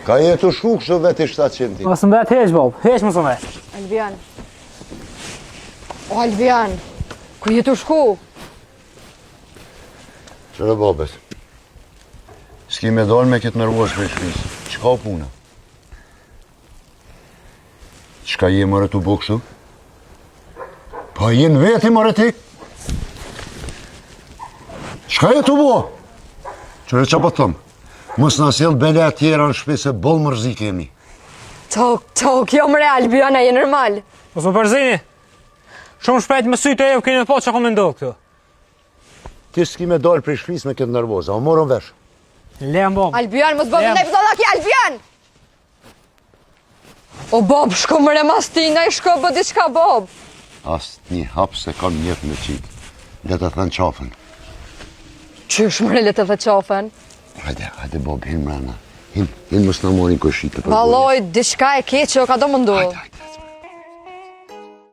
Ka jetu shku kështu veti 700. Mos më bëhet heq, bob. Heq më sonë. Albian. O, Albian, ku jetu shku? Qërë babet? S'ki me dalë me këtë nervoz për shpisë. Qka o puna? Qka je mërë të bo kështu? Pa jenë veti mërë ti? Qka je të bo? Qërë që po të thëmë? Mos në sjell bele atjera në shpi se bol mërzi kemi. Tok, jo mre, Albian, e normal. Mos më përzini. Shumë shpejt më sytë e ju keni po që kom ndohë këtu. Ti s'ki me dalë për shpis me këtë nervoza, o morën vesh. Lejem, bob. Albian, mos bëvë në epizoda ki, Albian! O, Bob, shko mre mas tina i shko bë diçka, Bob. Asë një hapë se kam njëtë me qitë. Le të thënë qafën. Qysh mre le të dhe qafen? Hajde Bob, hinë mrena. Hinë mos në morin këshitë. Valoj, diçka e keqe o ka do më ndohë. Hajde.